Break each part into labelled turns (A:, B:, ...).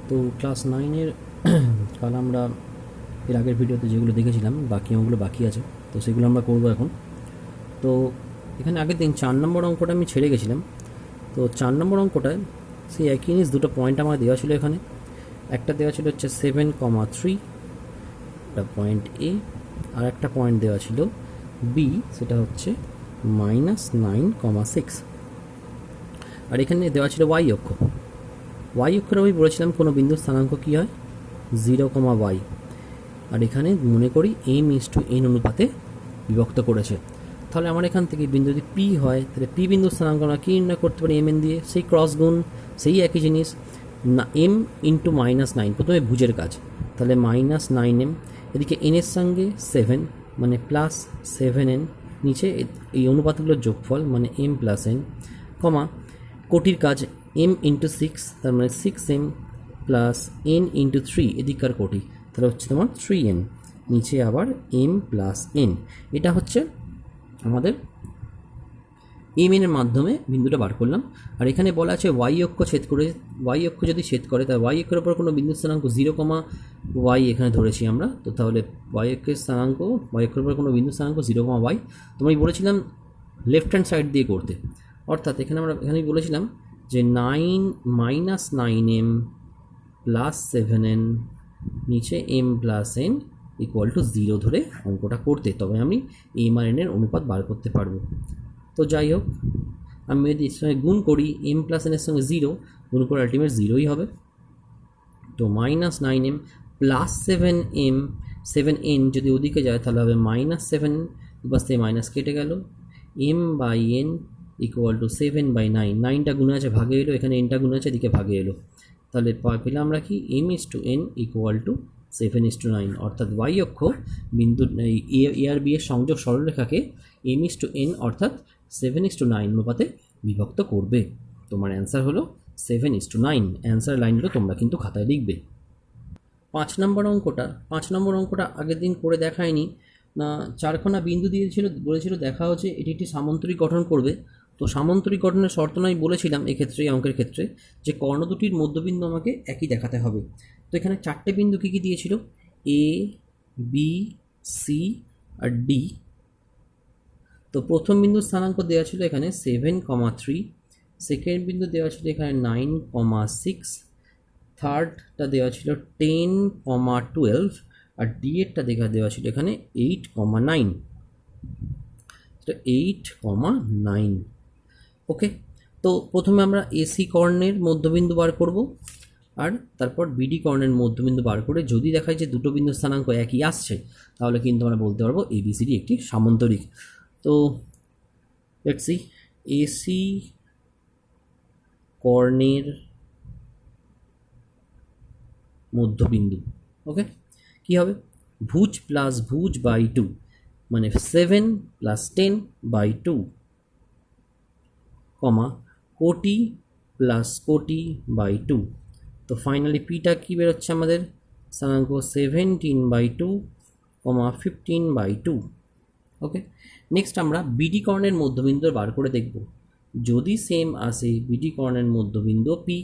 A: তো ক্লাস 9-এর কাল আমরা এর আগের ভিডিওতে যেগুলো দেখেছিলাম বাকি অঙ্কগুলো বাকি আছে, তো সেগুলো আমরা করবো এখন। তো এখানে আগের দিন 4 নম্বর অঙ্কটা আমি ছেড়ে গেছিলাম। তো 4 নম্বর অঙ্কটায় সেই একই জিনিস, দুটো পয়েন্ট আমার দেওয়া ছিল এখানে। একটা দেওয়া ছিল হচ্ছে 7,3, একটা পয়েন্ট এ, আর একটা পয়েন্ট দেওয়া ছিল বি, সেটা হচ্ছে -9,6। আর এখানে দেওয়া ছিল ওয়াই অক্ষ। ওয়াই অক্ষের আমি বলেছিলাম কোনো বিন্দুর স্থানাঙ্ক কী হয়, 0,y। আর এখানে মনে করি m/n অনুপাতে বিভক্ত করেছে। তাহলে আমার এখান থেকে বিন্দু যদি পি হয়, তাহলে পি বিন্দুর স্থানাঙ্ক আমরা কী নির্ণয় করতে পারি, mn দিয়ে। সেই ক্রস গুণ, সেই একই জিনিস, না m × -9, প্রথমে ভুজের কাজ। তাহলে -9m, এদিকে n এর সঙ্গে 7 মানে +7n, নিচে এই অনুপাতগুলোর যোগফল মানে m + n, কমা কোটির কাজ m × 6, তার মানে 6m + n × 3, এদিককার কোটি, তাহলে হচ্ছে তোমার 3n, নিচে আবার m + n। এটা হচ্ছে আমাদের mn এর মাধ্যমে বিন্দুটা বার করলাম। আর এখানে বলা আছে y অক্ষ ছেদ করে, y অক্ষ যদি ছেদ করে তাহলে y অক্ষের ওপর কোনো বিন্দু স্থানাঙ্ক 0,y এখানে ধরেছি আমরা। তো তাহলে y অক্ষের স্থানাঙ্ক, y অক্ষের ওপর কোনো বিন্দু স্থানাঙ্ক 0,y, তোমায় বলেছিলাম লেফট হ্যান্ড সাইড দিয়ে করতে। অর্থাৎ এখানেই বলেছিলাম যে -9m + 7n, নিচে m + n = 0 ধরে অঙ্কটা করতে, তবে আমি m আর n এর অনুপাত বার করতে পারবো। তো যাই হোক, আমি যদি এর সঙ্গে গুণ করি, m + n এর সঙ্গে 0 গুণ করে আলটিমেট 0ই হবে। তো -9m + 7m, 7n যদি ওদিকে যায় তাহলে হবে -7, বাস থেকে মাইনাস কেটে গেল, m/n = 7/9, 9টা গুণে আছে ভাগে এলো, এখানে nটা গুণে আছে এদিকে ভাগে এলো। তাহলে পেলাম আমরা কি m/n = 7:9, অর্থাৎ y অক্ষ বিন্দু এ আর বি এর সংযোগ সরলরেখাকে m/n অর্থাৎ 7:9 অনুপাতে বিভক্ত করবে। তোমার অ্যান্সার হলো 7:9। অ্যান্সার লাইনগুলো তোমরা কিন্তু খাতায় লিখবে। 5 নম্বর অঙ্কটা আগের দিন করে দেখায়নি না। 4খানা বিন্দু দিয়েছিল, বলেছিল দেখা হচ্ছে এটি একটি সামান্তরিক গঠন করবে। তো সামান্তরিক গঠনের শর্ত নয় বলেছিলাম এক্ষেত্রে, এই অঙ্কের ক্ষেত্রে, যে কর্ণ দুটির মধ্যবিন্দু আমাকে একই দেখাতে হবে। তো এখানে 4টে বিন্দু কী কী দিয়েছিল, এ, বি, সি আর ডি। তো প্রথম বিন্দুর স্থানাঙ্ক দেওয়া ছিল এখানে 7,3, সেকেন্ড বিন্দু দেওয়া ছিল এখানে 9,6, থার্ডটা দেওয়া ছিল 10,12, আর ডি এরটা দেওয়া ছিল এখানে 8,9। তো 8,9। ওকে, তো প্রথমে আমরা এসি কর্ণের মধ্যবিন্দু বার করব, আর তারপর বিডি কর্ণের মধ্যবিন্দু বার করে যদি দেখায় যে দুটো বিন্দুর স্থানাঙ্ক একই আসছে, তাহলে কিন্তু আমরা বলতে পারবো এবিসিডি একটি সামান্তরিক। তো লেটস সি, এসি কর্ণের মধ্যবিন্দু, ওকে, কী হবে, ভুজ প্লাস ভুজ/2, মানে 7 + 10/2, কমা কোটি প্লাস কোটি/2। তো ফাইনালি পিটা কী বেরোচ্ছে আমাদের, স্থানাঙ্ক 17/2, 15/2। ওকে, নেক্সট আমরা বিডি কর্ণের মধ্যবিন্দু বার করে দেখব। যদি সেম আসে বিডি কর্ণের মধ্যবিন্দু পি,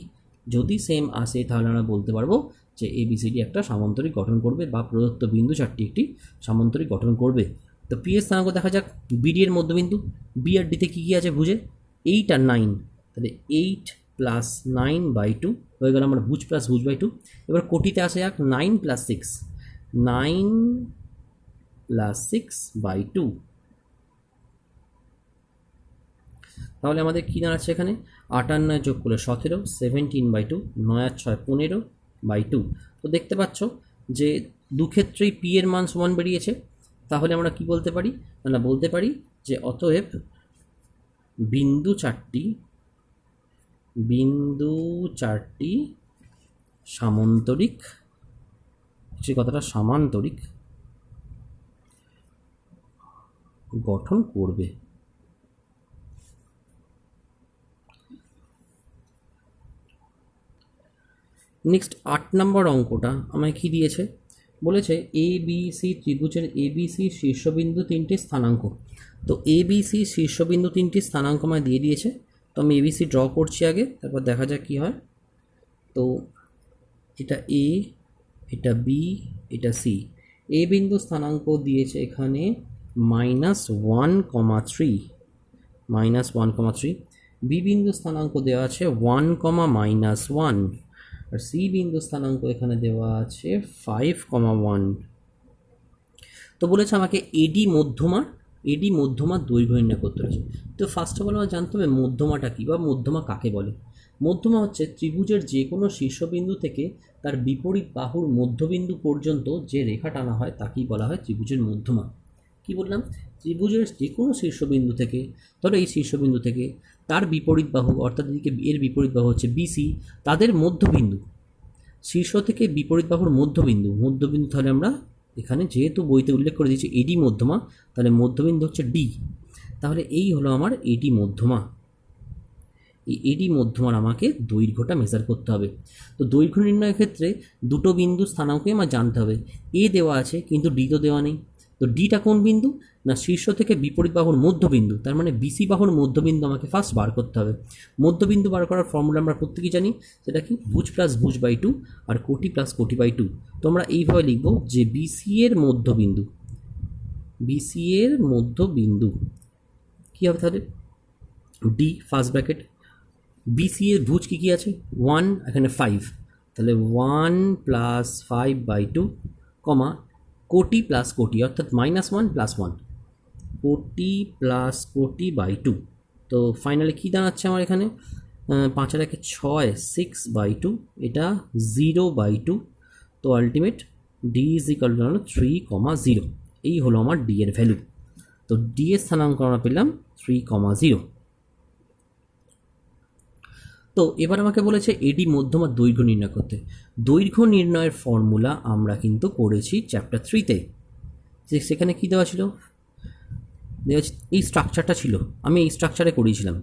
A: যদি সেম আসে তাহলে আমরা বলতে পারবো যে এবিসিডি একটা সামান্তরিক গঠন করবে, বা প্রদত্ত বিন্দু চারটি একটি সামান্তরিক গঠন করবে। তো পি এর স্থানাঙ্ক দেখা যাক, বিডি এর মধ্যবিন্দু, বি আর ডিতে কী কী আছে ভুজে, 8 আর 9, তাহলে 8 + 9/2 হয়ে গেল আমরা ভুজ প্লাস ভুজ/2। এবার কোটিতে আসা যাক, 9 + 6, 9 + 6/2। তাহলে আমাদের কী দাঁড়াচ্ছে এখানে, 58 যোগ করলে 17, 17/2, 9 আর 6 15/2। তো দেখতে পাচ্ছ যে দুক্ষেত্রেই পি এর মান সমান বেরিয়েছে। তাহলে আমরা কি বলতে পারি, আমরা বলতে পারি যে অতএব বিন্দু চারটি সামান্তরিক, সে কথাটা সামান্তরিক গঠন করবে। নেক্সট 8 নম্বর অঙ্কটা আমায় কী দিয়েছে, বলেছে এ বি সি ত্রিভুজের এ বি সি শীর্ষবিন্দু 3টি স্থানাঙ্ক। তো এ বি সি শীর্ষবিন্দু 3টি স্থানাঙ্ক আমায় দিয়ে দিয়েছে। তো আমি এবিসি ড্র করছি আগে, তারপর দেখা যাক কী হয়। তো এটা এ, এটা বি, এটা সি। এ বিন্দু স্থানাঙ্ক দিয়েছে এখানে -1,3, -1,3। বি বিন্দু স্থানাঙ্ক দেওয়া আছে 1,-1, আর সি বিন্দু স্থানাঙ্ক এখানে দেওয়া আছে 5,1। তো বলেছে আমাকে এডি মধ্যমার দৈর্ঘ্য নির্ণয় করতে হয়েছে। তো ফার্স্ট অফ অল আমার জানতে হবে মধ্যমাটা কী বা মধ্যমা কাকে বলে। মধ্যমা হচ্ছে ত্রিভুজের যে কোনো শীর্ষবিন্দু থেকে তার বিপরীত বাহুর মধ্যবিন্দু পর্যন্ত যে রেখা টানা হয় তাকেই বলা হয় ত্রিভুজের মধ্যমা। কি বললাম? ত্রিভুজের যে কোনো শীর্ষবিন্দু থেকে, ধরো এই শীর্ষবিন্দু থেকে তার বিপরীত বাহু, অর্থাৎ এদিকে এর বিপরীত বাহু হচ্ছে বিসি, তাদের মধ্যবিন্দু, শীর্ষ থেকে বিপরীত বাহুর মধ্যবিন্দু তাহলে আমরা এখানে যেহেতু বইতে উল্লেখ করে দিয়েছি এডি মধ্যমা, তাহলে মধ্যবিন্দু হচ্ছে ডি। তাহলে এই হলো আমার এডি মধ্যমা। এই এডি মধ্যমার আমাকে দৈর্ঘ্যটা মেজার করতে হবে। তো দৈর্ঘ্য নির্ণয়ের ক্ষেত্রে দুটো বিন্দু স্থানাঙ্কই আমার জানতে হবে। এ দেওয়া আছে কিন্তু ডি তো দেওয়া নেই। তো ডিটা কোন বিন্দু? না শীর্ষ থেকে বিপরীত বাহুর মধ্যবিন্দু, তার মানে বিসি বাহুর মধ্যবিন্দু আমাকে ফার্স্ট বার করতে হবে। মধ্যবিন্দু বার করার ফর্মুলা আমরা প্রত্যেকেই জানি, সেটা কি ভুজ প্লাস ভুজ বাই 2 আর কোটি প্লাস কোটি বাই 2। তো আমরা এইভাবে লিখব যে বিসি এর মধ্যবিন্দু কী হবে তাহলে? ডি ফার্স্ট ব্র্যাকেট, বিসি এর ভুজ কী আছে? 1, এখানে 5, তাহলে 1 + 5/2, কমা কোটি প্লাস কোটি অর্থাৎ -1 + 1, কোটি প্লাস কোটি বাই 2। তো ফাইনালি কী দাঁড়াচ্ছে আমার এখানে? 5 আর 1 6, 6/2, এটা 0/2। তো ultimate D is equal to 3,0। এই হলো আমার ডি এর ভ্যালু। তো ডি এর স্থানাঙ্ক আমরা পেলাম 3,0। তো এবার আমাকে বলেছে এডি মধ্যমার দৈর্ঘ্য নির্ণয় করতে। দৈর্ঘ্য নির্ণয়ের ফর্মুলা আমরা কিন্তু করেছি চ্যাপ্টার 3-তে। সেখানে কী দেওয়া ছিল? এই স্ট্রাকচারটা ছিল, আমি এই স্ট্রাকচারে করিয়েছিলাম।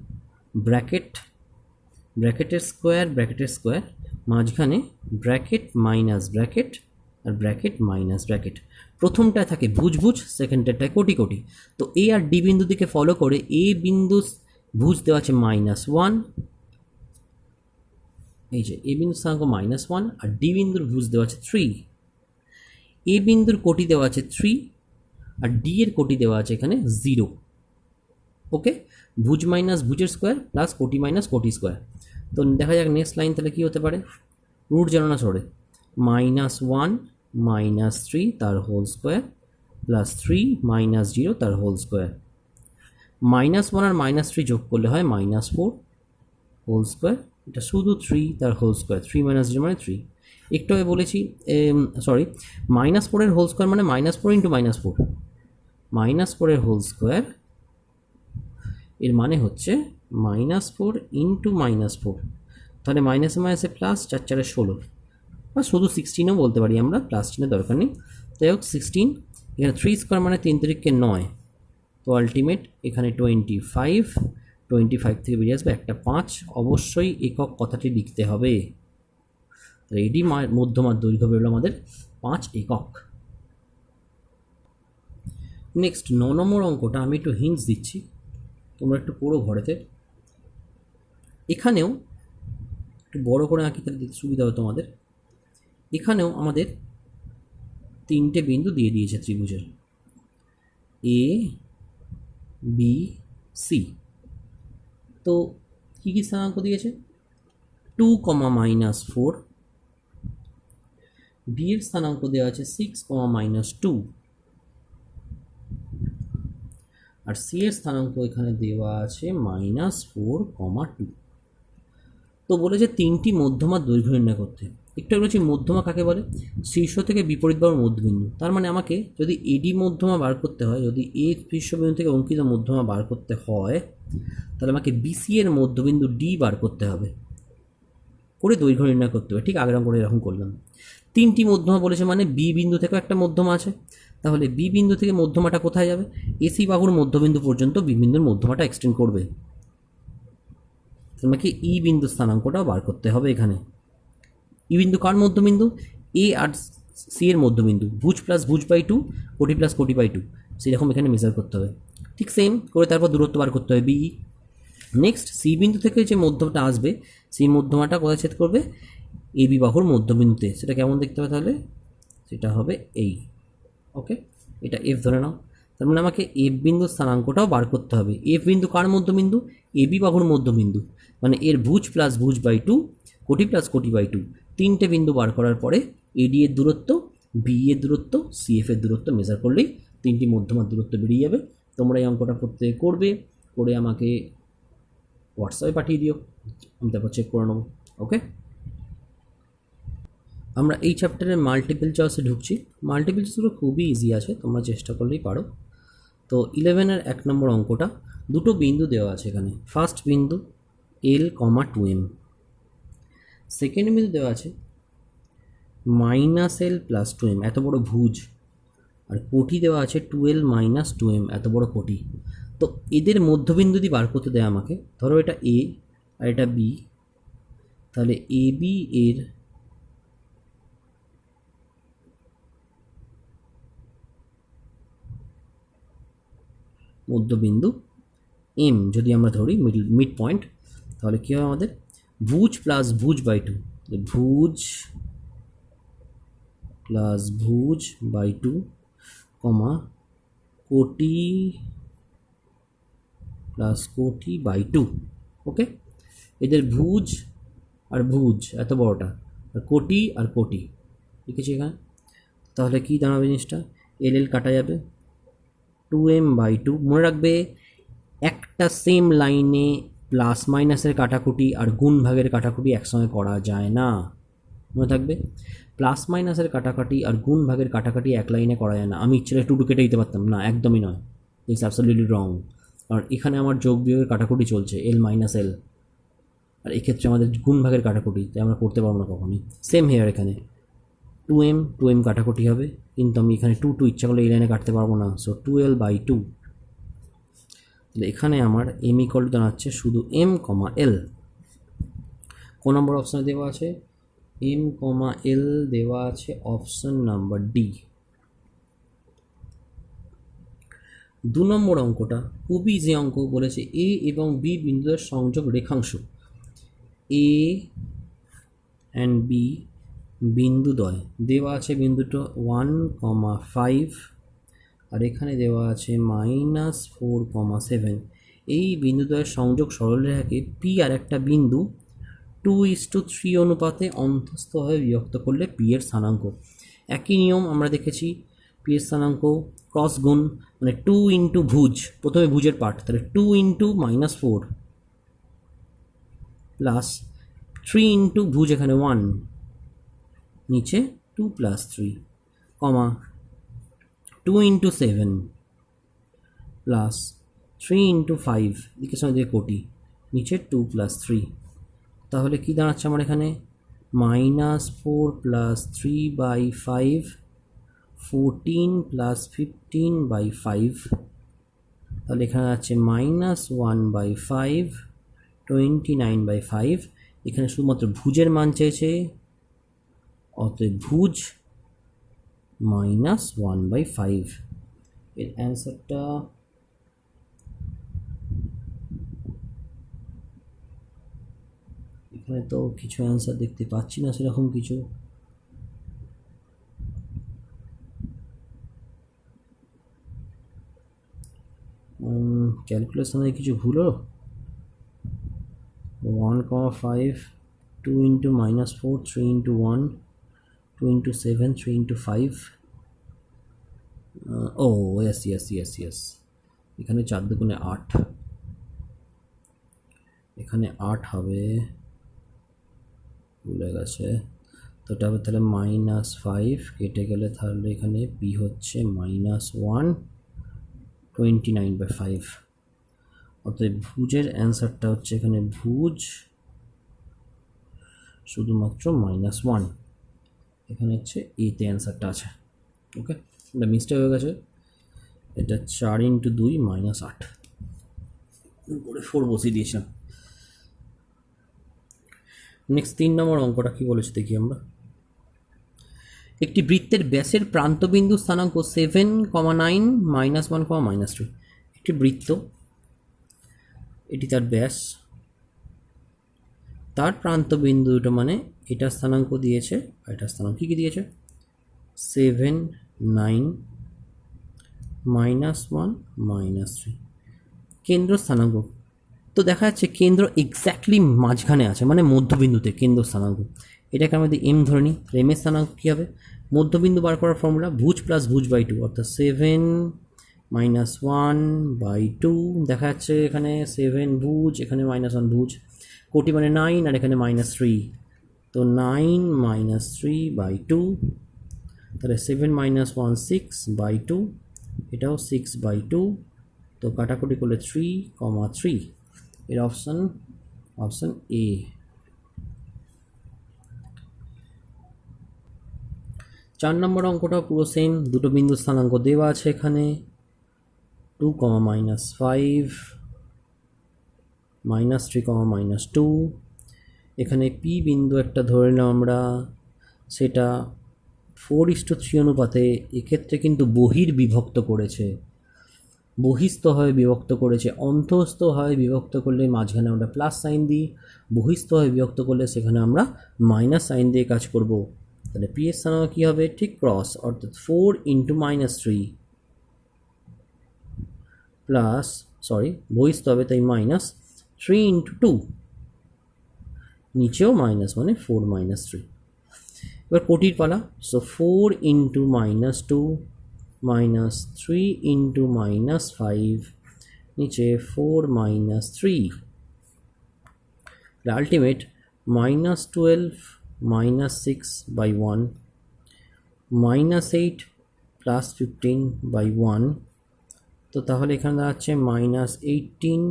A: ব্র্যাকেটের স্কোয়ার, মাঝখানে ব্র্যাকেট মাইনাস ব্র্যাকেট আর ব্র্যাকেট মাইনাস ব্র্যাকেট। প্রথমটায় থাকে ভুজ, সেকেন্ডটায় কোটি কোটি। তো এ আর ডি বিন্দু দিকে ফলো করে এ বিন্দু ভুজ দেওয়া আছে -1, এই যে এ বিন্দুর স্থানাঙ্ক -1 আর ডি বিন্দুর ভুজ দেওয়া আছে 3। এ বিন্দুর কোটি দেওয়া আছে 3 আর ডি এর কোটি দেওয়া আছে এখানে 0। ওকে, ভুজ মাইনাস ভুজের স্কোয়ার প্লাস কোটি মাইনাস কোটি স্কোয়ার। তো দেখা যাক নেক্সট লাইন তাহলে কী হতে পারে। রুট যেন না সরে, -1 -3 তার হোল স্কোয়ার প্লাস 3 -0 তার হোল স্কোয়ার। -1 আর -3 যোগ করলে হয় -4 হোল স্কোয়ার। এটা শুধু 3 তার হোল স্কোয়ার, 3 - 0 মানে 3। একটু আগে বলেছি -4 এর হোল স্কোয়ার মানে -4 × -4, -4 এর হোল স্কোয়ার এর মানে হচ্ছে -4 × -4। তাহলে মাইনাসে মাইনাসে প্লাস, 4 4 16, বা শুধু 16ও বলতে পারি আমরা, প্লাস চিহ্নের দরকার নেই। যাই হোক 16, এখানে 3 স্কোয়ার মানে 3 3 9। তো আলটিমেট এখানে 25 থেকে বেরিয়ে আসবে একটা 5। অবশ্যই একক কথাটি লিখতে হবে। এডি মধ্যমার দৈর্ঘ্য বেরোলো আমাদের 5 একক। নেক্সট 9 নম্বর অঙ্কটা আমি একটু হিন্টস দিচ্ছি, তোমরা একটু পড়ো ঘরেতে। এখানেও একটু বড় করে আঁকি তাহলে দেখতে সুবিধা হবে তোমাদের। এখানেও আমাদের 3টে বিন্দু দিয়ে দিয়েছে ত্রিভুজের এ বি সি। তো কী কী স্থানাঙ্ক দিয়েছে? 2, -4, বি এর স্থানাঙ্ক দেওয়া আছে 6, -2, আর সি এর স্থানাঙ্ক এখানে দেওয়া আছে -4, 2। তো বলেছে 3টি মধ্যমার দৈর্ঘ্য নির্ণয় করতে। একটু বলেছি মধ্যমা কাকে বলে? শীর্ষ থেকে বিপরীত বাহুর মধ্যবিন্দু। তার মানে আমাকে যদি এডি মধ্যমা বার করতে হয়, যদি এ শীর্ষবিন্দু থেকে অঙ্কিত মধ্যমা বার করতে হয়, তাহলে আমাকে বিসি এর মধ্যবিন্দু ডি বার করতে হবে, করে দৈর্ঘ্য নির্ণয় করতে হবে। ঠিক আগের করে এরকম করলাম। 3টি মধ্যমা বলেছে মানে বি বিন্দু থেকেও একটা মধ্যমা আছে। তাহলে বি বিন্দু থেকে মধ্যমাটা কোথায় যাবে? এসি বাহুর মধ্যবিন্দু পর্যন্ত বি বিন্দুর মধ্যমাটা এক্সটেন্ড করবে। তোমাকে ই বিন্দু স্থানাঙ্কটাও বার করতে হবে এখানে। ই বিন্দু কার মধ্যবিন্দু? এ আর সি এর মধ্যবিন্দু। ভুজ প্লাস ভুজ বাই 2, কোটি প্লাস কোটি বাই 2, সেরকম এখানে মেজার করতে হবে। ঠিক সেম করে তারপর দূরত্ব বার করতে হবে বিই। নেক্সট সি বিন্দু থেকে যে মধ্যমাটা আসবে সেই মধ্যমাটা কোথায় ছেদ করবে? এ বি বাহুর মধ্যবিন্দুতে, সেটা কেমন দেখতে হবে তাহলে? সেটা হবে এই, ওকে, এটা এফ ধরে নাও। তার মানে আমাকে এফ বিন্দুর স্থানাঙ্কটাও বার করতে হবে। এফ বিন্দু কার মধ্যবিন্দু? এ বি বাহুর মধ্যবিন্দু, মানে এর ভুজ প্লাস ভুজ বাই টু, কোটি প্লাস কোটি বাই টু, তিনটে বিন্দু বার করার পরে এডি এর দূরত্ব, বি এর দূরত্ব, সিএফ এর দূরত্ব মেজার করলেই তিনটি মধ্যমার দূরত্ব বেরিয়ে যাবে। তোমরা এই অঙ্কটা প্রত্যেকে করবে, করে আমাকে হোয়াটসঅ্যাপে পাঠিয়ে দিও, আমি তারপর চেক করে নেবো। ওকে, আমরা এই চ্যাপ্টারে মাল্টিপল চয়েসে ঢুকছি। মাল্টিপল চয়েসগুলো খুবই ইজি আছে, তোমরা চেষ্টা করলেই পারো। তো 11-এর 1 নম্বর অঙ্কটা, দুটো বিন্দু দেওয়া আছে এখানে। ফার্স্ট বিন্দু এল কমা 2m, সেকেন্ড বিন্দু দেওয়া আছে -l প্লাস 2m, এত বড় ভুজ, আর কোটি দেওয়া আছে 2l মাইনাস 2m, এত বড় কোটি। তো এদের মধ্যবিন্দু দিয়ে বার করতে দেয় আমাকে। ধরো এটা এ আর এটা বি, তাহলে এ বি এর মধ্যবিন্দু এম যদি আমরা ধরি মিড পয়েন্ট, তাহলে কী হবে আমাদের? ভুজ প্লাস ভুজ বাই টু, ভুজ প্লাস ভুজ বাই টু, কমা কোটি প্লাস কোটি বাই টু। ওকে, এদের ভুজ আর ভুজ এত বড়টা, আর কোটি আর কোটি লিখেছি এখানে। তাহলে কী দাঁড়াবে জিনিসটা? এল এল কাটা যাবে, 2m বাই টু। মনে রাখবে একটা সেম লাইনে প্লাস মাইনাসের কাটাকুটি আর গুণ ভাগের কাটাকুটি একসঙ্গে করা যায় না, মনে থাকবে। প্লাস মাইনাসের কাটাকাটি আর গুণ ভাগের কাটাকাটি এক লাইনে করা যায় না। আমি ইচ্ছে টু কেটে দিতে পারতাম না, একদমই নয়, ইটস অ্যাবসলিউটলি রং। কারণ এখানে আমার যোগ বিয়োগের কাটাকুটি চলছে, এল মাইনাস এল, আর এক্ষেত্রে আমাদের গুণ ভাগের কাটাকুটি, তাই আমরা করতে পারবো না কখনই। সেম হেয়ার, এখানে 2m কাটাকুটি হবে, কিন্তু আমি এখানে টু ইচ্ছা করলে এই লাইনে কাটতে পারবো না, সো 2l বাই টু। তাহলে এখানে আমার এম ইকুয়াল টু দাঁড়াচ্ছে শুধু এম কমা এল। কোন নম্বর অপশানে দেওয়া আছে? এম কমা এল দেওয়া আছে অপশন নাম্বার ডি। 2 নম্বর অঙ্কটা খুবই ইজি অঙ্ক, বলেছে এ এবং বি বিন্দুদের সংযোগ রেখাংশ, এ অ্যান্ড বি বিন্দুদ্বয় দেওয়া আছে বিন্দুটা 1,5, আর এখানে দেওয়া আছে -4,7। এই বিন্দুদ্বয়ের সংযোগ সরলরেখাকে পি আর একটা বিন্দু 2:3 অনুপাতে অন্তস্থভাবে বিভক্ত করলে পি এর স্থানাঙ্ক। একই নিয়ম আমরা দেখেছি, পি এর স্থানাঙ্ক ক্রস গুণ, মানে 2 ইন্টু ভুজ, প্রথমে ভুজের পার্ট, তাহলে 2 ইন্টু -4 প্লাস 3 ইন্টু ভুজ, এখানে 1, নিচে 2 প্লাস 3, কমা 2 ইন্টু 7 প্লাস 3 ইন্টু 5, দিকের সঙ্গে দিয়ে কোটি, নিচে 2 প্লাস 3। তাহলে কী দাঁড়াচ্ছে আমার এখানে? -4 প্লাস 3/5, 14 প্লাস 15/5, তাহলে এখানে আছে -1/5, 29/5। এখানে শুধুমাত্র ভুজের মান চেয়েছে, অতএব ভুজ -1/5। এর অ্যান্সারটা এখানে তো কিছু অ্যান্সার দেখতে পাচ্ছি না সেরকম কিছু। ক্যালকুলেশনে কিছু ভুল হলো। 1,5, 2 ইন্টু -4, 3 ইন্টু 1, 2 ইন্টু 7, 3 ইন্টু 5। ও ইয়েস, এখানে 4 দুগুণে 8, এখানে 8 হবে, ভুলে গেছে। তো এটা হবে তাহলে -5 কেটে গেলে, তাহলে এখানে পি হচ্ছে -1, 29/5। অতএব ভুজের অ্যান্সারটা হচ্ছে এখানে ভুজ শুধুমাত্র -1, এখানে হচ্ছে এতে অ্যান্সারটা আছে। ওকে, এটা মিস্টেক হয়ে গেছে, এটা 4 ইন্টু 2 -8 করে 4 বসিয়ে দিয়েছিলাম। নেক্সট 3 নম্বর অঙ্কটা কী বলেছে দেখি আমরা। একটি বৃত্তের ব্যাসের প্রান্তবিন্দু স্থানাঙ্ক 7,9, -1, -2। একটি বৃত্ত, এটি তার ব্যাস, তার প্রান্তবিন্দু দুটো মানে এটা স্থানাঙ্ক দিয়েছে আর এটা স্থানাঙ্ক কী কী দিয়েছে 7 9 -1 -3 কেন্দ্র স্থানাঙ্ক। তো দেখা যাচ্ছে কেন্দ্র এক্স্যাক্টলি মাঝখানে আছে, মানে মধ্যবিন্দুতে কেন্দ্র স্থানাঙ্ক। এটাকে আমরা যদি এম ধরে নিই, এম এর স্থানাঙ্ক কী হবে, মধ্যবিন্দু বার করার ফর্মুলা ভুজ প্লাস ভুজ বাই টু, অর্থাৎ 7 -1/2। দেখা যাচ্ছে এখানে 7 ভুজ, এখানে -1 ভুজ, কোটি মানে 9 আর এখানে -3, তো 9 -3/2, তাহলে 7 -1 6/2, এটাও 6/2, তো কাটাকুটি করলে 3, এর অপশান এ। 4 নম্বর অঙ্কটাও পুরো সেম, দুটো বিন্দু স্থানাঙ্ক দেওয়া আছে এখানে 2, -5, -3, -2। এখানে পি বিন্দু একটা ধরে নিলাম আমরা, সেটা 4:3 অনুপাতে এক্ষেত্রে কিন্তু বহির্বিভক্ত করেছে, বহিস্থভাবে বিভক্ত করেছে। অন্তঃস্থভাবে বিভক্ত করলে মাঝখানে আমরা প্লাস সাইন দিই, বহিস্থভাবে বিভক্ত করলে সেখানে আমরা মাইনাস সাইন দিয়ে কাজ করব। তাহলে পি এর স্থানাঙ্ক কী হবে, ঠিক ক্রস, অর্থাৎ 4 × -3 প্লাস, বহিস্থভাবে তাই -3 × 2, নিচেও মাইনাস মানে 4 -3। এবার কোটির পালা, সো 4 × -2 -3 × -5, নিচে 4 -3, আলটিমেট -12 -6/1 -8 +15/1। তো তাহলে এখানে দাঁড়াচ্ছে -18,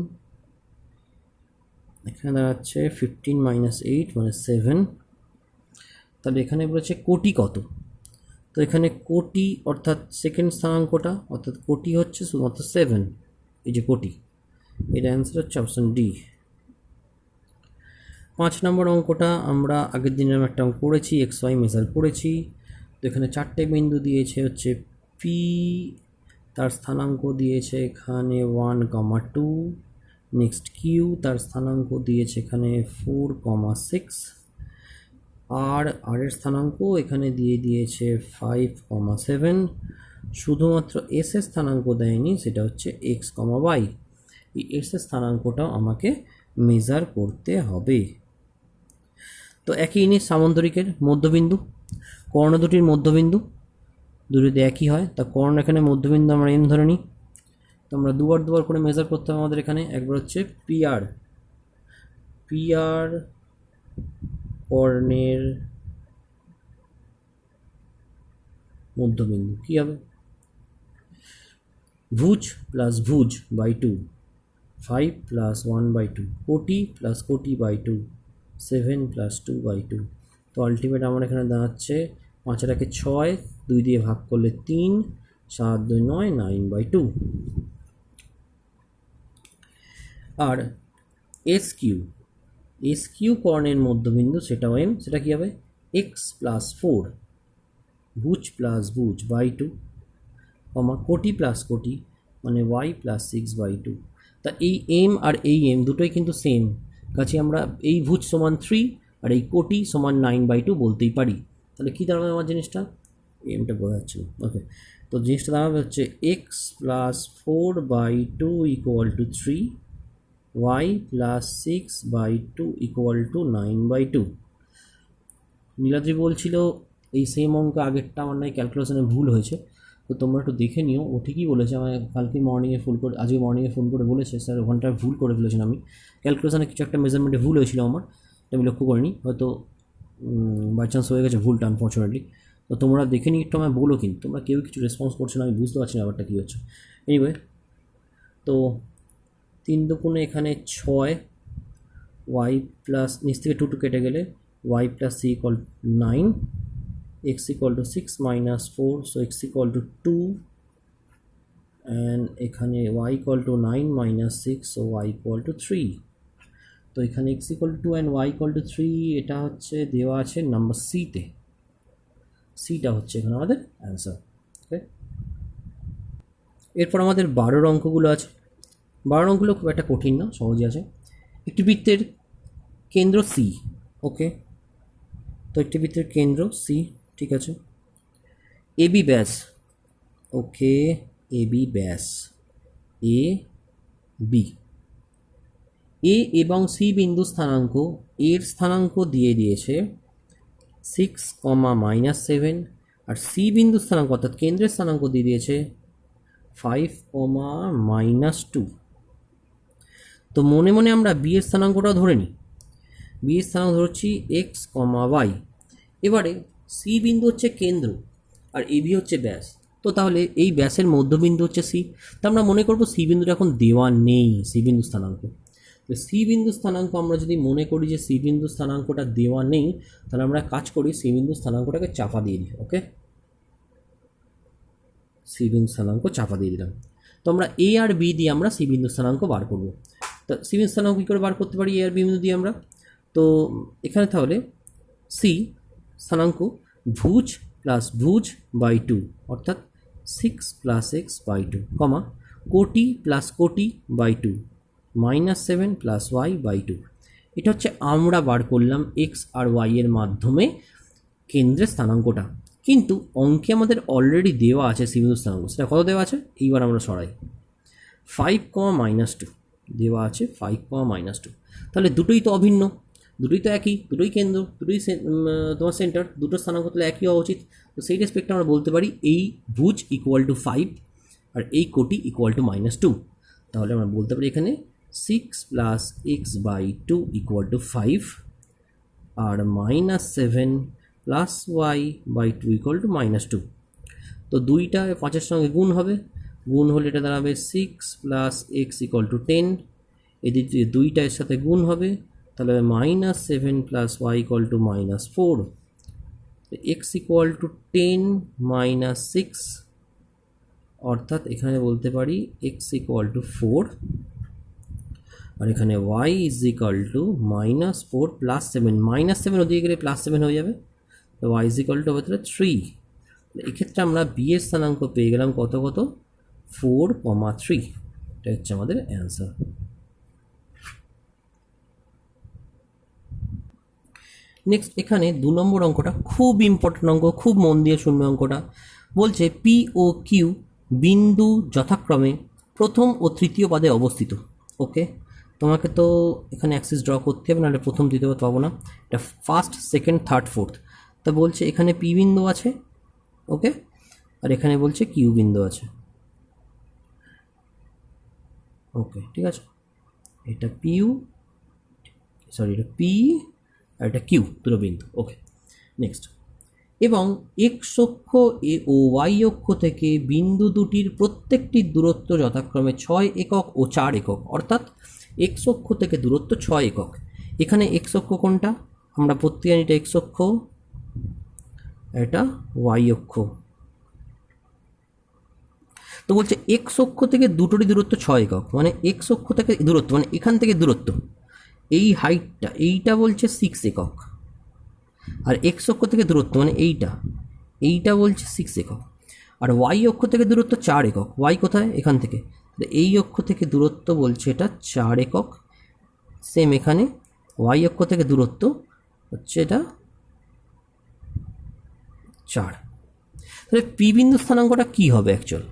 A: এখানে দাঁড়াচ্ছে 15 -8 মানে 7। তাহলে এখানে বলেছে কোটি কত, তো এখানে কোটি অর্থাৎ সেকেন্ড স্থানাঙ্কটা, অর্থাৎ কোটি হচ্ছে শুধুমাত্র 7, এই যে কোটি, এর অ্যান্সার হচ্ছে অপশান ডি। 5 নম্বর অঙ্কটা আমরা আগের দিনে একটা অঙ্ক করেছি, XY মেজার করেছি। তো এখানে 4টে বিন্দু দিয়েছে হচ্ছে পি, তার স্থানাঙ্ক দিয়েছে এখানে 1, 2, নেক্সট কিউ, তার স্থানাঙ্ক দিয়েছে এখানে 4, 6, আর এর স্থানাঙ্ক এখানে দিয়ে দিয়েছে 5, 7। শুধুমাত্র এস এর স্থানাঙ্ক দেয়নি, সেটা হচ্ছে x, y। এই এস এর স্থানাঙ্কটাও আমাকে মেজার করতে হবে। তো একই জিনিস সামন্তরিকের মধ্যবিন্দু, কর্ণ দুটির মধ্যবিন্দু দুটিতে একই হয়, তা কর্ণ এখানে মধ্যবিন্দু আমরা এম ধরে নিই। তো আমরা দুবার করে মেজার করতে হবে আমাদের এখানে। একবার হচ্ছে পিআর কর্ণের মধ্যবিন্দু কী হবে, ভুজ প্লাস ভুজ বাই 2, 5 + 1/2, কোটি প্লাস কোটি বাই 2, 7 + 2/2। তো আলটিমেট আমার এখানে দাঁড়াচ্ছে 5 আর 1 6, 2 দিয়ে ভাগ করলে 3, 7 2 9, 9/2। আর এস কিউ কর্ণের মধ্যবিন্দু, সেটাও এম, সেটা কী হবে x + 4, ভুজ প্লাস ভুজ বাই 2, কোটি প্লাস কোটি মানে y + 6/2। তা এই এম আর এই এম দুটোই কিন্তু সেম, কাছে আমরা এই ভুজ সমান 3 আর এই কোটি সমান 9/2 বলতেই পারি। তাহলে কী দাঁড়াবে আমার জিনিসটা, এমটা বোঝা যাচ্ছে না, ওকে। তো জিনিসটা দাঁড়াবে হচ্ছে x + 4/2 = 3, y + 6/2 = 9/2। নীলাদ্রি বলছিল এই সেম অঙ্ক আগেরটা আমার নয় ক্যালকুলেশনে ভুল হয়েছে, তো তোমরা একটু দেখে নিও। ও ঠিকই বলেছে, আমায় কালকে মর্নিংয়ে ফোন করে, আজকে মর্নিংয়ে ফোন করে বলেছে স্যার ওখানটায় ভুল করে ফেলেছেন, আমি ক্যালকুলেশনে কিছু একটা মেজারমেন্টে ভুল হয়েছিল আমার, আমি লক্ষ্য করিনি, হয়তো বাই চান্স হয়ে গেছে ভুলটা আনফর্চুনেটলি। তো তোমরা দেখে নিই একটু, আমায় বলো, কিন্তু তোমরা কেউ কিছু রেসপন্স করছো না, আমি বুঝতে পারছি না ব্যাপারটা কী হচ্ছে। এনিওয়ে, তো 3 দুগুণে এখানে 6, y প্লাস নিচ থেকে 2 কেটে গেলে y + c = 9, x = 6 - 4, so x = 2, and এখানে y = 9 - 6, so y = 3। তো এখানে x = 2 and y = 3, এটা হচ্ছে দেওয়া আছে নাম্বার সিতে, সিটা হচ্ছে এখানে আমাদের অ্যান্সার। ওকে, এরপর আমাদের 12 অঙ্কগুলো আছে। 12 অঙ্কগুলো খুব একটা কঠিন না, সহজই আছে। একটি বৃত্তের কেন্দ্র সি, ওকে, তো একটি বৃত্তের কেন্দ্র সি, ঠিক আছে। এবি ব্যাস, ওকে, এবি ব্যাস, এ বি। এ এবং সি বিন্দু স্থানাঙ্ক, এর স্থানাঙ্ক দিয়ে দিয়েছে 6, -7, আর সি বিন্দু স্থানাঙ্ক অর্থাৎ কেন্দ্রের স্থানাঙ্ক দিয়ে দিয়েছে 5, -2। তো মনে মনে আমরা বি এর স্থানাঙ্কটাও ধরে নিই। বি এর স্থানাঙ্ক ধরছি x, y। এবারে সি বিন্দু হচ্ছে কেন্দ্র আর এ বি হচ্ছে ব্যাস, তো তাহলে এই ব্যাসের মধ্যবিন্দু হচ্ছে সি। তো আমরা মনে করব সি বিন্দুটা এখন দেওয়া নেই, সি বিন্দু স্থানাঙ্ক। তো সি বিন্দু স্থানাঙ্ক আমরা যদি মনে করি যে সি বিন্দু স্থানাঙ্কটা দেওয়া নেই, তাহলে আমরা কাজ করি সি বিন্দু স্থানাঙ্কটাকে চাপা দিয়ে দিই। ওকে, সি বিন্দু স্থানাঙ্ক চাপা দিয়ে দিলাম। তো আমরা এ আর বি দিয়ে আমরা সি বিন্দু স্থানাঙ্ক বার করব। তো সি বিন্দু স্থানাঙ্ক কী করে বার করতে পারি এ আর বি বিন্দু দিয়ে আমরা? তো এখানে তাহলে সি স্থানাঙ্ক ভুজ প্লাস ভুজ বাই 2 অর্থাৎ 6 + x বাই 2, কমা কোটি প্লাস কোটি বাই 2 -7 + y বাই 2। এটা হচ্ছে আমরা বার করলাম এক্স আর ওয়াই এর মাধ্যমে কেন্দ্রের স্থানাঙ্কটা, কিন্তু অঙ্কে আমাদের অলরেডি দেওয়া আছে সি বিন্দু স্থানাঙ্ক। সেটা কত দেওয়া আছে? এইবার আমরা সরাই, 5, -2 দেওয়া আছে, 5, -2। তাহলে দুটোই তো অভিন্ন, দুটোই তো একই, দুটোই কেন্দ্র, দুটোই তোমার সেন্টার, দুটো স্থানাঙ্ক তাহলে একই হওয়া উচিত। তো সেই রেসপেক্টে আমরা বলতে পারি এই ভুজ = 5 আর এই কোটি = -2। তাহলে আমরা বলতে পারি এখানে 6 + x বাই 2 = 5 আর -7 + y বাই 2 = -2। তো দুইটা 5-এর সঙ্গে গুণ হবে, গুণ হলে এটা দাঁড়াবে 6 + x = 10। এদিক দিয়ে দুইটা এর সাথে গুণ হবে, তাহলে -7 + y = -4। x = 10 - 6 অর্থাৎ এখানে বলতে পারি x = 4 আর এখানে y = -4 + 7, -7 ওদিকে গেলে +7 হয়ে যাবে, তো y = হবে তাহলে 3। এক্ষেত্রে আমরা বি এর স্থানাঙ্ক পেয়ে গেলাম কত 4, 3। এটা হচ্ছে আমাদের অ্যান্সার। নেক্সট এখানে 2 নম্বর অঙ্কটা খুব ইম্পর্টেন্ট অঙ্ক, খুব মন দিয়ে শুনবে অঙ্কটা। বলছে পি ও কিউ বিন্দু যথাক্রমে প্রথম ও তৃতীয় পাদে অবস্থিত। ওকে, তোমাকে তো এখানে অ্যাক্সিস ড্র করতে হবে, নাহলে প্রথম দ্বিতীয় পাদ পাবো না। এটা ফার্স্ট, সেকেন্ড, থার্ড, ফোর্থ। তা বলছে এখানে পি বিন্দু আছে, ওকে, আর এখানে বলছে কিউ বিন্দু আছে। ওকে, ঠিক আছে, এটা পিউ, সরি এটা পি আর এটা কিউ, দুটো বিন্দু। ওকে, নেক্সট, এবং এক্স অক্ষ ও ওয়াই অক্ষ থেকে বিন্দু দুটির প্রত্যেকটির দূরত্ব যথাক্রমে 6 একক ও 4 একক, অর্থাৎ এক্স অক্ষ থেকে দূরত্ব 6 একক। এখানে এক্স অক্ষ কোনটা? আমরা প্রত্যেক জানি এটা এক্স অক্ষ, এটা ওয়াই অক্ষ। তো বলছে এক্স অক্ষ থেকে দুটোরই দূরত্ব 6 একক, মানে এক্স অক্ষ থেকে দূরত্ব মানে এখান থেকে দূরত্ব, এই হাইটটা, এইটা বলছে 6 একক, আর এক্স অক্ষ থেকে দূরত্ব মানে এইটা বলছে 6 একক, আর ওয়াই অক্ষ থেকে দূরত্ব 4 একক। ওয়াই কোথায়? এখান থেকে, এই অক্ষ থেকে দূরত্ব বলছে এটা 4 একক। সেম এখানে ওয়াই অক্ষ থেকে দূরত্ব হচ্ছে এটা 4। তাহলে পি বিন্দু স্থানাঙ্কটা কী হবে অ্যাকচুয়াল?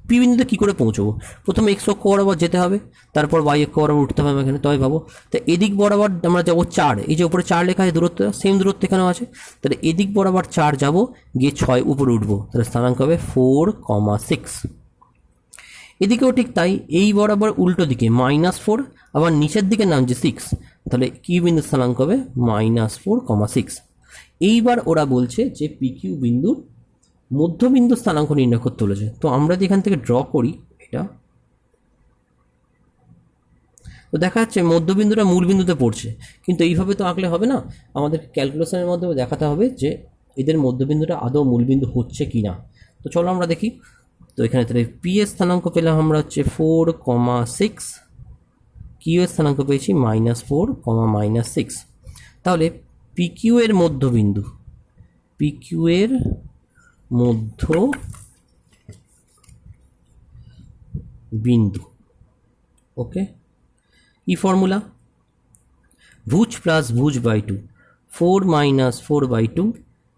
A: পি বিন্দুতে কী করে পৌঁছবো? প্রথমে এক্স অক্ষ বরাবর যেতে হবে, তারপর ওয়াই অক্ষ বরাবর উঠতে হবে এখানে, তবে ভাবো। তো এদিক বরাবর আমরা যাবো 4, এই যে উপরে 4 লেখা আছে দূরত্ব, সেম দূরত্ব এখানেও আছে। তাহলে এদিক বরাবর 4 যাবো, গিয়ে 6 উপরে উঠবো, তাহলে স্থানাঙ্ক হবে 4, 6। এদিকেও ঠিক তাই, এই বরাবর উল্টো দিকে -4, আবার নিচের দিকে নামছে 6, তাহলে কিউ বিন্দুর স্থানাঙ্ক হবে -4, 6। এইবার ওরা বলছে যে পি কিউ বিন্দুর মধ্যবিন্দু স্থানাঙ্ক নির্ণয় করতে বলেছে। তো আমরা যদি এখান থেকে ড্র করি এটা, তো দেখা যাচ্ছে মধ্যবিন্দুটা মূল বিন্দুতে পড়ছে, কিন্তু এইভাবে তো আঁকলে হবে না, আমাদের ক্যালকুলেশনের মাধ্যমে দেখাতে হবে যে এদের মধ্যবিন্দুটা আদৌ মূলবিন্দু হচ্ছে কি না। তো চলো আমরা দেখি। তো এখানে তাহলে পি এর স্থানাঙ্ক পেলাম আমরা হচ্ছে 4, 6, কিউ এর স্থানাঙ্ক পেয়েছি -4, -6। তাহলে পি কিউ এর মধ্যবিন্দু, পি কিউ এর মধ্য বিন্দু, ওকে, কি ফর্মুলা? ভুজ প্লাস ভুজ বাই 2 4 - 4/2,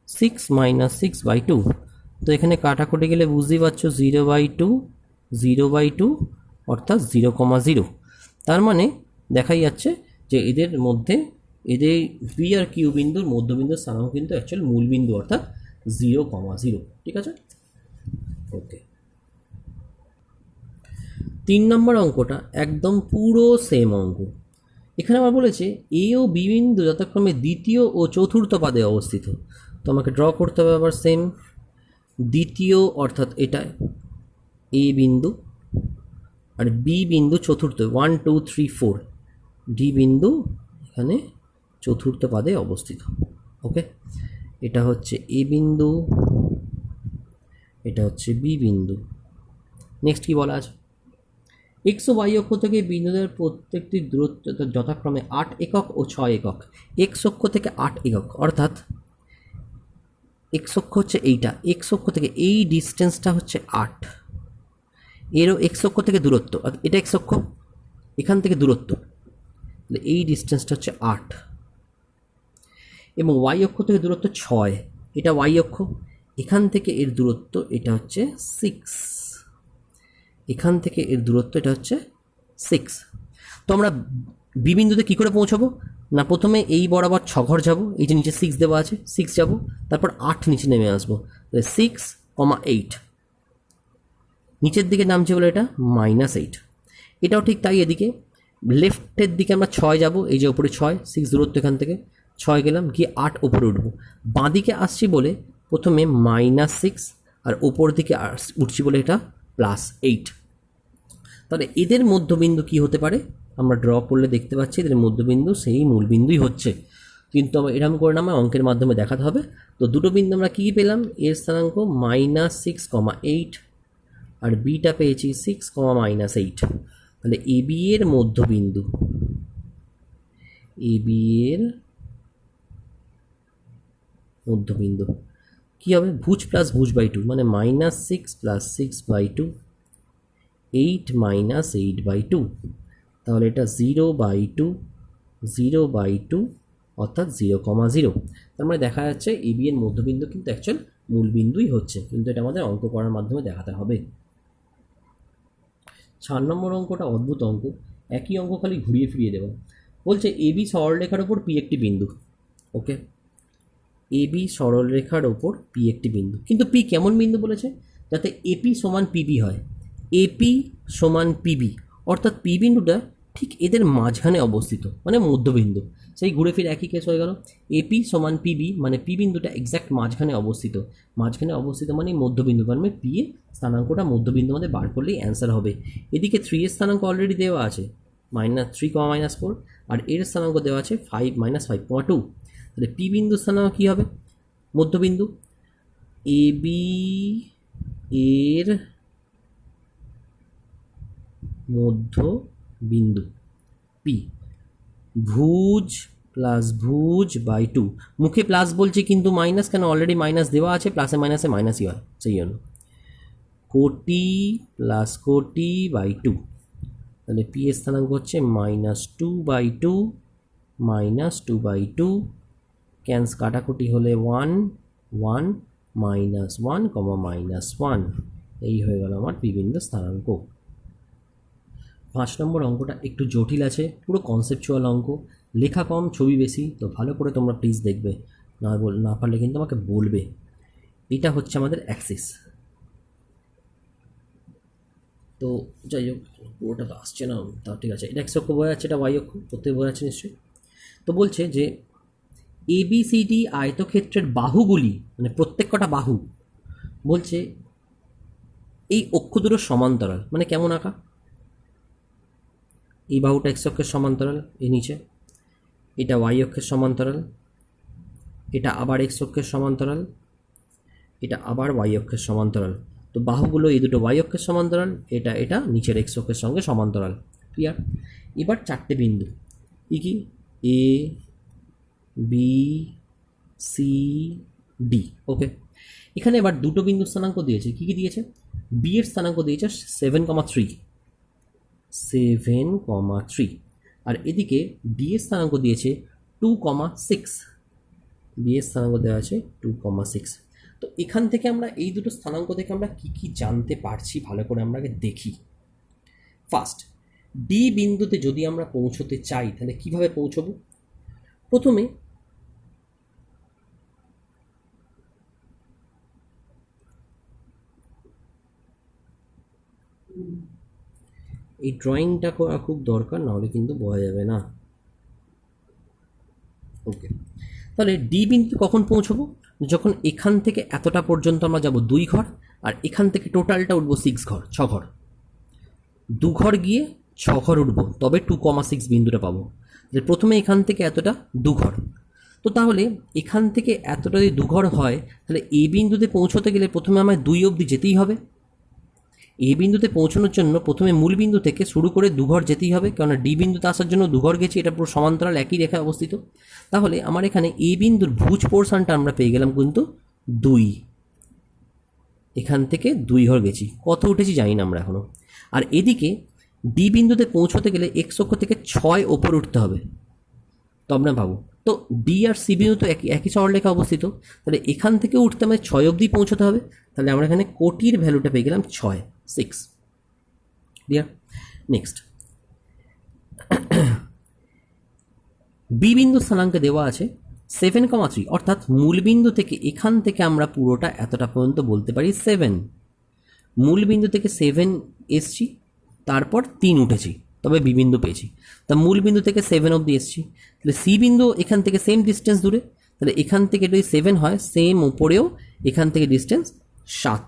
A: 6 - 6/2। তো এখানে কাটাকুটি গেলে বুঝতেই পারছো 0/2, 0/2 অর্থাৎ 0,0। তার মানে দেখাই যাচ্ছে যে এদের মধ্যে এদের পি আর কিউ বিন্দুর মধ্যবিন্দুর স্থানাঙ্ক কিন্তু অ্যাকচুয়াল মূল বিন্দু অর্থাৎ 0,0। ঠিক আছে, ওকে। 3 নম্বর অঙ্কটা একদম পুরো সেম অঙ্ক। এখানে আমার বলেছে এ ও বি বিন্দু যথাক্রমে দ্বিতীয় ও চতুর্থ পাদে অবস্থিত। তো আমাকে ড্র করতে হবে আবার সেম। দ্বিতীয় অর্থাৎ এটা এ বিন্দু, আর বি বিন্দু চতুর্থ, 1 2 3 4। ডি বিন্দু এখানে চতুর্থ পাদে অবস্থিত। ওকে, এটা হচ্ছে এ বিন্দু, এটা হচ্ছে বি বিন্দু। নেক্সট কি বলা আছে, এক্স ও ওয়াই অক্ষ থেকে বিন্দুদের প্রত্যেকটি দূরত্ব যথাক্রমে 8 একক ও 6 একক। এক্স অক্ষ থেকে 8 একক, অর্থাৎ এক্স অক্ষ হচ্ছে এইটা, এক্স অক্ষ থেকে এই ডিস্টেন্সটা হচ্ছে 8। এরও এক্স অক্ষ থেকে দূরত্ব, এটা এক্স অক্ষ, এখান থেকে দূরত্ব, এই ডিস্টেন্সটা হচ্ছে 8। এবং ওয়াই অক্ষ থেকে দূরত্ব 6, এটা ওয়াই অক্ষ, এখান থেকে এর দূরত্ব এটা হচ্ছে 6, এখান থেকে এর দূরত্ব এটা হচ্ছে 6। তো আমরা বি বিন্দুতে কী করে পৌঁছাবো না, প্রথমে এই বরাবর 6 ঘর যাবো, এই যে নিচে 6 দেওয়া আছে 6 যাবো, তারপর 8 নিচে নেমে আসবো, 6,8 নিচের দিকে নামছে বলে এটা -8। এটাও ঠিক তাই, এদিকে লেফটের দিকে আমরা 6 যাব, এই যে ওপরে 6, 6 দূরত্ব এখান থেকে 6 গেলাম, গিয়ে 8 ওপরে উঠবো। বাঁদিকে আসছি বলে প্রথমে -6 আর ওপর দিকে উঠছি বলে এটা +8। তাহলে এদের মধ্যবিন্দু কি হতে পারে, আমরা ড্র করলে দেখতে পাচ্ছি এদের মধ্যবিন্দু সেই মূলবিন্দুই হচ্ছে, কিন্তু আমরা এরকম করে না, আমার অঙ্কের মাধ্যমে দেখাতে হবে। তো দুটো বিন্দু আমরা কী পেলাম, এর স্থানাঙ্ক -6,8 আর বিটা পেয়েছি 6,-8। তাহলে এ বি এর মধ্যবিন্দু, এ বি এর মধ্যবিন্দু কী হবে, ভুজ প্লাস ভুজ/2, মানে -6 + 6/2, 8 - 8/2। তাহলে এটা 0/2, 0/2 অর্থাৎ 0,0। তার মানে দেখা যাচ্ছে এ বি এর মধ্যবিন্দু কিন্তু অ্যাকচুয়াল মূলবিন্দুই হচ্ছে, কিন্তু এটা আমাদের অঙ্ক করার মাধ্যমে দেখাতে হবে। 4 নম্বর অঙ্কটা অদ্ভুত অঙ্ক, একই অঙ্ক খালি ঘুরিয়ে ফিরিয়ে দেওয়া। বলছে এ বি সরলরেখার ওপর পি একটি বিন্দু। ওকে, এ বি সরলরেখার ওপর পি একটি বিন্দু, কিন্তু পি কেমন বিন্দু বলেছে, যাতে এপি সমান পিবি হয়। এপি সমান পিবি, অর্থাৎ পি বিন্দুটা ঠিক এদের মাঝখানে অবস্থিত, মানে মধ্যবিন্দু। সেই ঘুরে ফিরে একই কেস হয়ে গেল, এপি সমান পিবি মানে পি বিন্দুটা এক্স্যাক্ট মাঝখানে অবস্থিত, মাঝখানে অবস্থিত মানে মধ্যবিন্দু, মানে পি এর স্থানাঙ্কটা মধ্যবিন্দু আমাদের বার করলেই অ্যান্সার হবে। এদিকে 3 এর স্থানাঙ্ক অলরেডি দেওয়া আছে -3, -4, আর এর স্থানাঙ্ক দেওয়া আছে 5 - 5,2। তাহলে পি বিন্দু স্থানাঙ্ক কী হবে, মধ্যবিন্দু এ বি এর মধ্যবিন্দু পি, ভুজ প্লাস ভুজ/2, মুখে প্লাস বলছি কিন্তু মাইনাস কেন, অলরেডি মাইনাস দেওয়া আছে, প্লাসে মাইনাসে মাইনাসই হয়, সেই জন্য কোটি প্লাস কোটি/2। তাহলে পি এর স্থানাঙ্ক হচ্ছে -2/2, -2/2, কাটাকুটি হলে 1 1 -1, -1, এই হয়ে গেল আমার পি বিন্দুর স্থানাঙ্ক। 5 নম্বর অঙ্কটা একটু জটিল আছে, পুরো কনসেপচুয়াল অঙ্ক, লেখা কম ছবি বেশি, তো ভালো করে তোমরা প্লিজ দেখবে, না পারলে কিন্তু আমাকে বলবে। এটা হচ্ছে আমাদের অ্যাক্সিস। তো যাই হোক, পুরোটা তো আসছে না, তা ঠিক আছে, এটা এক্স অক্ষ বোঝা যাচ্ছে, এটা ওয়াই অক্ষ, প্রত্যেক বোঝা যাচ্ছে নিশ্চয়ই। তো বলছে যে এবিসিডি আয়তক্ষেত্রের বাহুগুলি, মানে প্রত্যেক কটা বাহু, বলছে এই অক্ষ দুটো সমান্তরাল, মানে কেমন আঁকা, এই বাহুটা এক্স অক্ষের সমান্তরাল, এই নিচে এটা ওয়াই অক্ষের সমান্তরাল, এটা আবার এক্স অক্ষের সমান্তরাল, এটা আবার ওয়াই অক্ষের সমান্তরাল। তো বাহুগুলো এই দুটো ওয়াই অক্ষের সমান্তরাল, এটা এটা নিচের এক্স অক্ষের সঙ্গে সমান্তরাল। ক্লিয়ার? এবার 4টে বিন্দু কি, এ বি সি ডি। ওকে, এখানে এবার দুটো বিন্দু স্থানাঙ্ক দিয়েছে, কি কি দিয়েছে, বি এর স্থানাঙ্ক দিয়েছে 7,3, 7,3, আর এদিকে ডি এর স্থানাঙ্ক দিয়েছে 2,6, বি এর স্থানাঙ্ক দেওয়া আছে 2,6। তো এখান থেকে আমরা এই দুটো স্থানাঙ্ক থেকে আমরা কি কি জানতে পারছি ভালো করে আমরা আগে দেখি। ফার্স্ট, ডি বিন্দুতে যদি আমরা পৌঁছতে চাই তাহলে কিভাবে পৌঁছবো? প্রথমে এই ড্রয়িংটা করা খুব দরকার, নাহলে কিন্তু বোঝা যাবে না। ওকে, তাহলে ডি বিন্দুতে কখন পৌঁছবো? যখন এখান থেকে এতটা পর্যন্ত আমরা যাব 2 ঘর, আর এখান থেকে টোটালটা উঠবো 6 ঘর, 6 ঘর। 2 ঘর গিয়ে 6 ঘর উঠবো, তবে 2,6 বিন্দুটা পাবো। প্রথমে এখান থেকে এতটা 2 ঘর। তো তাহলে এখান থেকে এতটা যদি 2 ঘর হয়, তাহলে এ বিন্দুতে পৌঁছতে গেলে প্রথমে আমায় 2 অবধি যেতেই হবে। এ বিন্দুতে পৌঁছানোর জন্য প্রথমে মূল বিন্দু থেকে শুরু করে 2 ঘর যেতেই হবে, কেননা ডি বিন্দুতে আসার জন্য 2 ঘর গেছি, এটা পুরো সমান্তরাল একই রেখায় অবস্থিত। তাহলে আমার এখানে এ বিন্দুর ভুজ পোর্শনটা আমরা পেয়ে গেলাম কিন্তু 2। এখান থেকে 2 ঘর গেছি, কত উঠেছি জানি না আমরা এখনও। আর এদিকে ডি বিন্দুতে পৌঁছতে গেলে এক্স অক্ষ থেকে 6 ওপর উঠতে হবে, তো আমরা পাবো। তো ডি আর সি বিন্দু তো একই সরলরেখা অবস্থিত, তাহলে এখান থেকে উঠতে আমাদের 6 অবধি পৌঁছতে হবে। তাহলে আমরা এখানে কোটির ভ্যালুটা পেয়ে গেলাম 6, 6। ক্লিয়ার? নেক্সট, বি বিন্দু স্থানাঙ্কে দেওয়া আছে 7,3, অর্থাৎ মূল বিন্দু থেকে এখান থেকে আমরা পুরোটা এতটা পর্যন্ত বলতে পারি 7। মূল বিন্দু থেকে 7 এসছি, তারপর 3 উঠেছি, তবে বি বিন্দু পেয়েছি। তা মূল বিন্দু থেকে 7 অবধি এসছি, তাহলে সি বিন্দু এখান থেকে সেম ডিস্টেন্স দূরে, তাহলে এখান থেকে যদি 7 হয়, সেম ওপরেও এখান থেকে ডিস্টেন্স 7।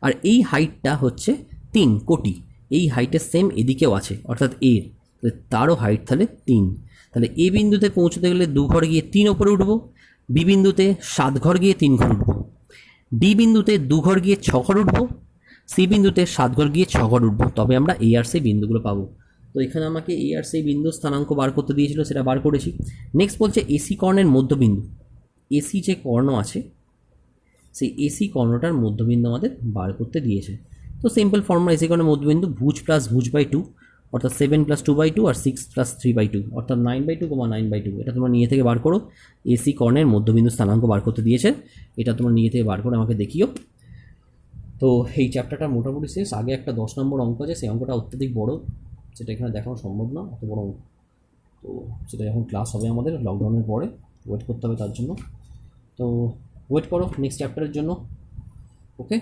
A: আর এই হাইটটা হচ্ছে 3 কোটি, এই হাইটের সেম এদিকেও আছে, অর্থাৎ এর, তাহলে তারও হাইট তাহলে 3। তাহলে এ বিন্দুতে পৌঁছতে গেলে 2 ঘর গিয়ে 3 ওপরে উঠবো, বি বিন্দুতে 7 ঘর গিয়ে 3 ঘর উঠবো, ডি বিন্দুতে 2 ঘর গিয়ে 6 ঘর উঠবো, সি বিন্দুতে 7 ঘর গিয়ে 6 ঘর উঠবো, তবে আমরা এ আর সি বিন্দুগুলো পাবো। তো এখানে আমাকে এ আর সি বিন্দু স্থানাঙ্ক বার করতে দিয়েছিল, সেটা বার করেছি। নেক্সট বলছে এসি কর্ণের মধ্যবিন্দু, এসি যে কর্ণ আছে সেই এসি কর্ণটার মধ্যবিন্দু আমাদের বার করতে দিয়েছে। তো সিম্পল ফর্মুলা, এসি কর্ণের মধ্যবিন্দু ভুজ প্লাস ভুজ বাই 2, অর্থাৎ 7 + 2/2 আর 6 + 3/2, অর্থাৎ 9/2, 9/2। এটা তোমরা নিয়ে থেকে বার করো। এসি কর্ণের মধ্যবিন্দু স্থানাঙ্ক বার করতে দিয়েছে, এটা তোমরা নিয়ে থেকে বার করে আমাকে দেখিও। তো এই চ্যাপ্টারটা মোটামুটি শেষ। আগে একটা 10 নম্বর অঙ্ক আছে, সেই অঙ্কটা অত্যধিক বড়, সেটা এখানে দেখানো সম্ভব না, অত বড় অঙ্ক। তো সেটা যখন ক্লাস হবে আমাদের লকডাউনের পরে, ওয়েট করতে হবে তার জন্য। তো ওয়েট করো নেক্সট চ্যাপ্টারের জন্য। ওকে,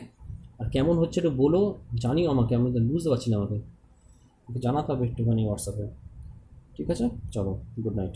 A: আর কেমন হচ্ছে একটু বলো, জানিও আমাকে, আমি তো বুঝতে পারছি না, আমাকে জানাতে হবে একটুখানি হোয়াটসঅ্যাপে। ঠিক আছে, চলো, গুড নাইট।